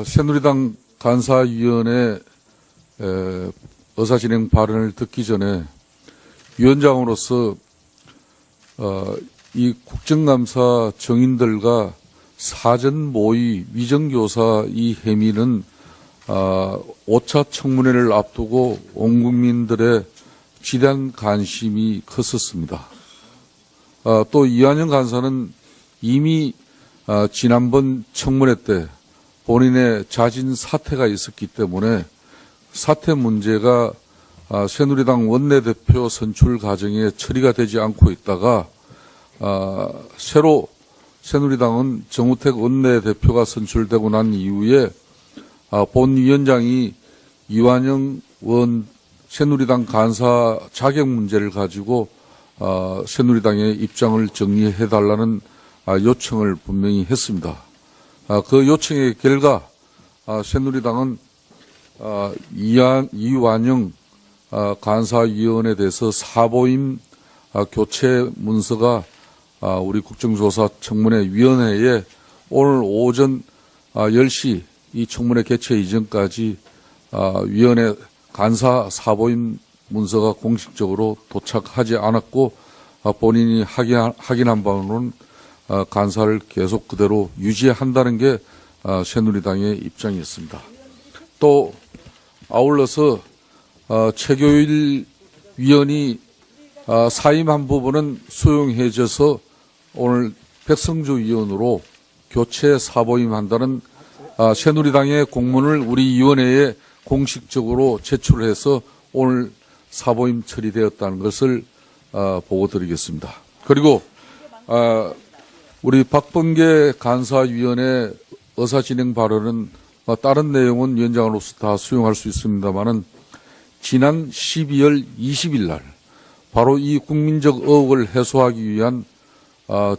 새누리당 간사위원회 의사진행 발언을 듣기 전에 위원장으로서 이 국정감사 정인들과 사전 모의 위정교사 이 행위는 5차 청문회를 앞두고 온 국민들의 지대한 관심이 컸었습니다. 또 이완영 간사는 이미 지난번 청문회 때 본인의 자진 사퇴가 있었기 때문에 사퇴 문제가 새누리당 원내대표 선출 과정에 처리가 되지 않고 있다가 새로 새누리당은 정우택 원내대표가 선출되고 난 이후에 본위원장이 이완영 원 새누리당 간사 자격 문제를 가지고 새누리당의 입장을 정리해달라는 요청을 분명히 했습니다. 그 요청의 결과 새누리당은 이완영 간사위원에 대해서 사보임 교체 문서가 우리 국정조사 청문회 위원회에 오늘 오전 10시 이 청문회 개최 이전까지 위원회 간사 사보임 문서가 공식적으로 도착하지 않았고 본인이 확인한 바로는 간사를 계속 그대로 유지한다는 게 새누리당의 입장이었습니다. 또 아울러서 최교일 위원이 사임한 부분은 수용해져서 오늘 백성주 위원으로 교체 사보임한다는 새누리당의 공문을 우리 위원회에 공식적으로 제출해서 오늘 사보임 처리되었다는 것을 보고드리겠습니다. 그리고 우리 박범계 간사위원회 의사진행 발언은 다른 내용은 위원장으로서 다 수용할 수 있습니다만은 지난 12월 20일 날 바로 이 국민적 의혹을 해소하기 위한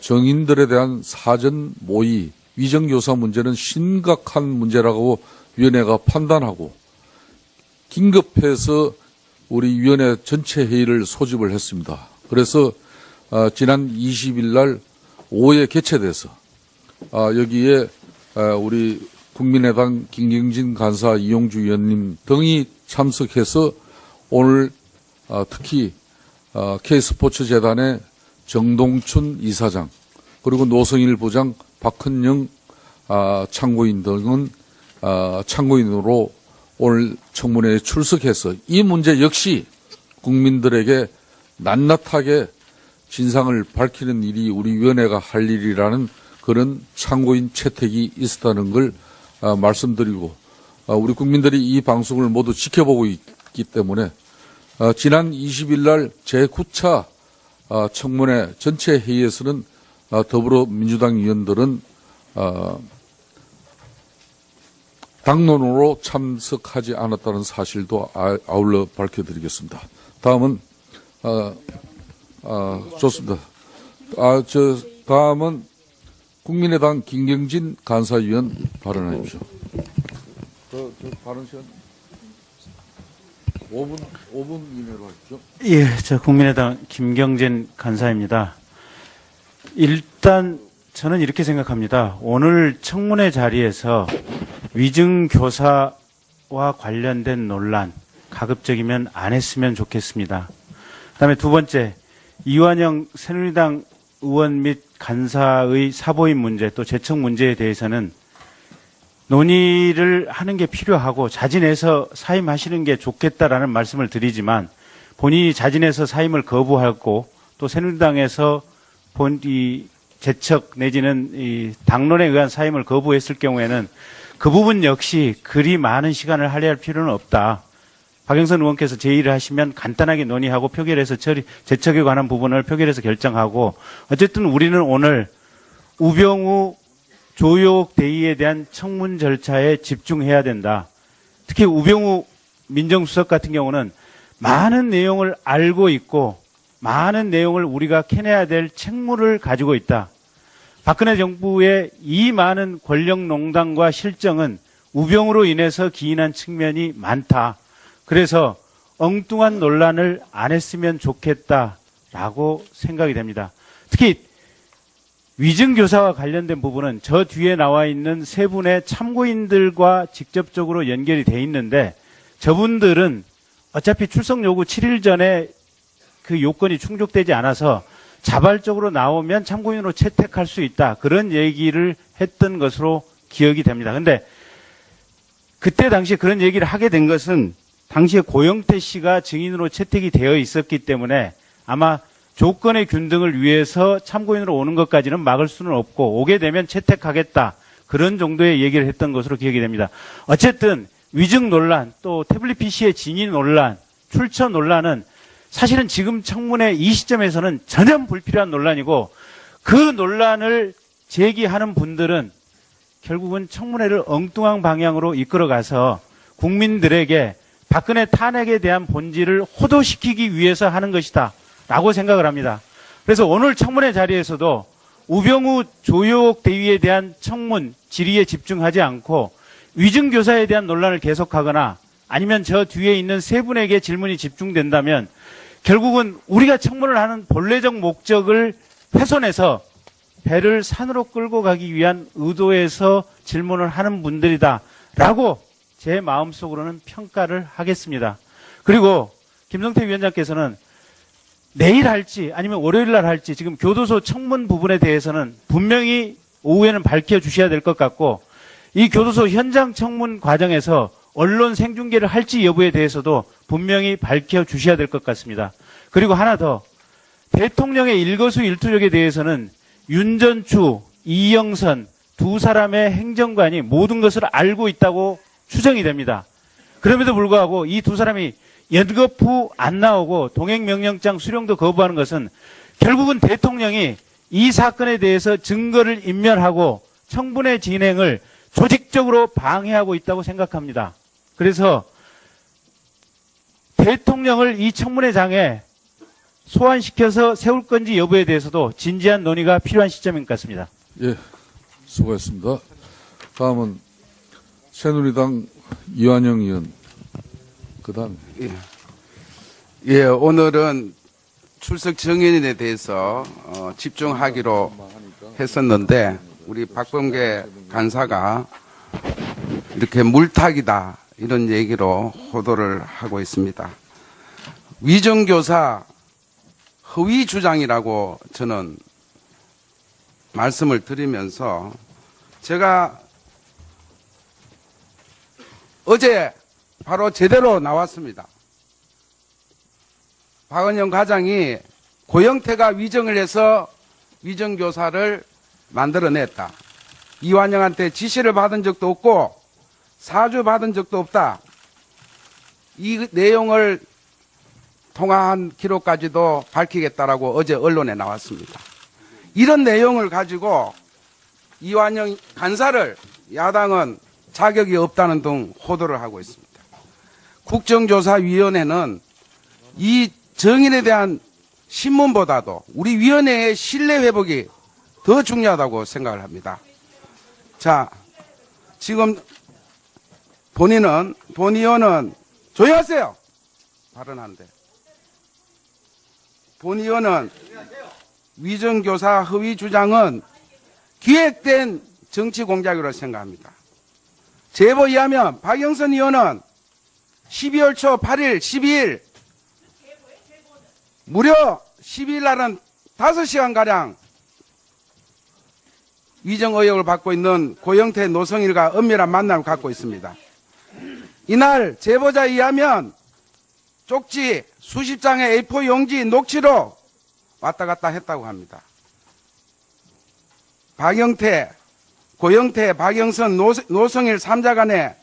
정인들에 대한 사전 모의 위정교사 문제는 심각한 문제라고 위원회가 판단하고 긴급해서 우리 위원회 전체 회의를 소집을 했습니다. 그래서 지난 20일 날 오후에 개최돼서 여기에 우리 국민의당 김경진 간사 이용주 위원님 등이 참석해서 오늘 특히 K스포츠재단의 정동춘 이사장 그리고 노성일 부장 박헌영 참고인 등은 참고인으로 오늘 청문회에 출석해서 이 문제 역시 국민들에게 낱낱하게 진상을 밝히는 일이 우리 위원회가 할 일이라는 그런 참고인 채택이 있었다는 걸 말씀드리고 우리 국민들이 이 방송을 모두 지켜보고 있기 때문에 지난 20일 날 제9차 청문회 전체 회의에서는 더불어민주당 의원들은 당론으로 참석하지 않았다는 사실도 아울러 밝혀드리겠습니다. 다음은 좋습니다. 다음은 국민의당 김경진 간사위원 발언하십시오. 발언 시간 5분 이내로 하십시오. 예, 저 국민의당 김경진 간사입니다. 일단 저는 이렇게 생각합니다. 오늘 청문회 자리에서 위증교사와 관련된 논란 가급적이면 안 했으면 좋겠습니다. 그다음에 두 번째, 이완영 새누리당 의원 및 간사의 사보임 문제 또 재청 문제에 대해서는 논의를 하는 게 필요하고 자진해서 사임하시는 게 좋겠다라는 말씀을 드리지만 본인이 자진해서 사임을 거부하고 또 새누리당에서 이 재척 내지는 이 당론에 의한 사임을 거부했을 경우에는 그 부분 역시 그리 많은 시간을 할애할 필요는 없다. 박영선 의원께서 제의를 하시면 간단하게 논의하고 표결해서 재척에 관한 부분을 표결해서 결정하고 어쨌든 우리는 오늘 우병우 조효옥 대의에 대한 청문 절차에 집중해야 된다. 특히 우병우 민정수석 같은 경우는 많은 내용을 알고 있고 많은 내용을 우리가 캐내야 될 책무를 가지고 있다. 박근혜 정부의 이 많은 권력농단과 실정은 우병우로 인해서 기인한 측면이 많다. 그래서 엉뚱한 논란을 안 했으면 좋겠다라고 생각이 됩니다. 특히 위증교사와 관련된 부분은 저 뒤에 나와 있는 세 분의 참고인들과 직접적으로 연결이 돼 있는데 저분들은 어차피 출석 요구 7일 전에 그 요건이 충족되지 않아서 자발적으로 나오면 참고인으로 채택할 수 있다. 그런 얘기를 했던 것으로 기억이 됩니다. 근데 그때 당시에 그런 얘기를 하게 된 것은 당시에 고영태 씨가 증인으로 채택이 되어 있었기 때문에 아마 조건의 균등을 위해서 참고인으로 오는 것까지는 막을 수는 없고 오게 되면 채택하겠다. 그런 정도의 얘기를 했던 것으로 기억이 됩니다. 어쨌든 위증 논란, 또 태블릿 PC의 진위 논란, 출처 논란은 사실은 지금 청문회 이 시점에서는 전혀 불필요한 논란이고 그 논란을 제기하는 분들은 결국은 청문회를 엉뚱한 방향으로 이끌어가서 국민들에게 박근혜 탄핵에 대한 본질을 호도시키기 위해서 하는 것이다 라고 생각을 합니다. 그래서 오늘 청문회 자리에서도 우병우 조효옥 대위에 대한 청문 질의에 집중하지 않고 위증교사에 대한 논란을 계속하거나 아니면 저 뒤에 있는 세 분에게 질문이 집중된다면 결국은 우리가 청문을 하는 본래적 목적을 훼손해서 배를 산으로 끌고 가기 위한 의도에서 질문을 하는 분들이다라고 제 마음속으로는 평가를 하겠습니다. 그리고 김성태 위원장께서는 내일 할지 아니면 월요일 날 할지 지금 교도소 청문 부분에 대해서는 분명히 오후에는 밝혀주셔야 될 것 같고 이 교도소 현장 청문 과정에서 언론 생중계를 할지 여부에 대해서도 분명히 밝혀주셔야 될 것 같습니다. 그리고 하나 더, 대통령의 일거수일투족에 대해서는 윤전추, 이영선 두 사람의 행정관이 모든 것을 알고 있다고 추정이 됩니다. 그럼에도 불구하고 이 두 사람이 연거푸 안 나오고 동행명령장 수령도 거부하는 것은 결국은 대통령이 이 사건에 대해서 증거를 인멸하고 청문회 진행을 조직적으로 방해하고 있다고 생각합니다. 그래서 대통령을 이 청문회장에 소환시켜서 세울 건지 여부에 대해서도 진지한 논의가 필요한 시점인 것 같습니다. 예, 수고했습니다. 다음은 새누리당 이완영 의원. 그다음. 예, 오늘은 출석 정인에 대해서 집중하기로 했었는데 우리 박범계 간사가 이렇게 물타기다 이런 얘기로 호도를 하고 있습니다. 위정교사 허위 주장이라고 저는 말씀을 드리면서 제가 어제 바로 제대로 나왔습니다. 박은영 과장이 고영태가 위정을 해서 위정교사를 만들어냈다. 이완영한테 지시를 받은 적도 없고 사주 받은 적도 없다. 이 내용을 통화한 기록까지도 밝히겠다라고 어제 언론에 나왔습니다. 이런 내용을 가지고 이완영 간사를 야당은 자격이 없다는 등 호도를 하고 있습니다. 국정조사위원회는 이 정인에 대한 신문보다도 우리 위원회의 신뢰 회복이 더 중요하다고 생각을 합니다. 자, 지금 본 의원은 조용히 하세요. 발언하는데. 본 의원은 위정교사 허위 주장은 기획된 정치 공작이라고 생각합니다. 제보에 의하면 박영선 의원은 12월 초 8일, 12일 무려 12일 날은 5시간가량 위정 의혹을 받고 있는 고영태 노성일과 은밀한 만남을 갖고 있습니다. 이날 제보자에 의하면 쪽지 수십 장의 A4 용지 녹취로 왔다 갔다 했다고 합니다. 박영태, 고영태, 박영선, 노성일 3자 간의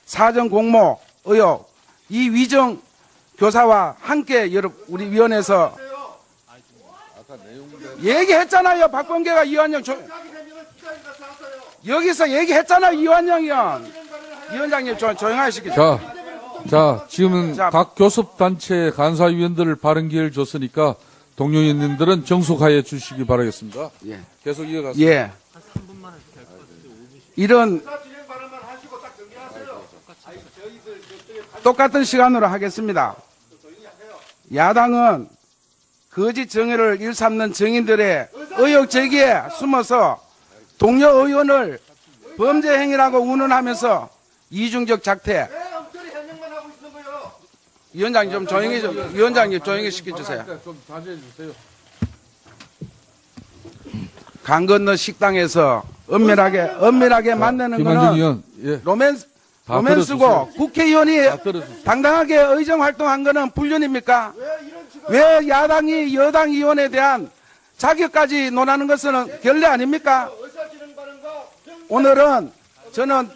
사전 공모 의혹, 이 위정 교사와 함께 우리 위원회에서 얘기했잖아요. 박범계가 이완영 여기서 얘기했잖아요. 이완영 의원. 위원장님 조용하시겠죠. 자, 지금은 각 교섭단체 간사위원들 발언 기회를 줬으니까 동료 의원님들은 정숙하여 주시기 바라겠습니다. 예. 계속 이어가세요. 예. 이런 똑같은 시간으로 하겠습니다. 야당은 거짓 정의를 일삼는 정인들의 의혹 제기에 숨어서 동료 의원을 범죄 행위라고 운운하면서 이중적 작태. 위원장님 좀 조용히 좀, 위원장님 조용히 시켜주세요. 좀 자제해 주세요. 강 건너 식당에서 엄밀하게 만드는 김한진 거는 의원, 예. 다 로맨스고 들어주세요. 국회의원이 다 들어주세요. 당당하게 의정 활동한 거는 불륜입니까? 왜 야당이 여당 의원에 대한 자격까지 논하는 것은 결례 아닙니까? 오늘은 저는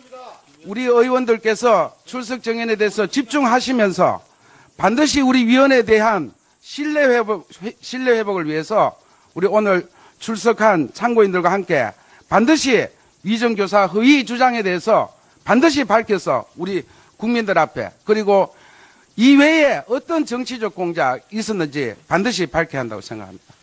우리 의원들께서 출석 정연에 대해서 집중하시면서 반드시 우리 위원회에 대한 신뢰 회복을 위해서 우리 오늘 출석한 참고인들과 함께 반드시 위정교사 허위 주장에 대해서 반드시 밝혀서 우리 국민들 앞에 그리고 이외에 어떤 정치적 공작 있었는지 반드시 밝혀야 한다고 생각합니다.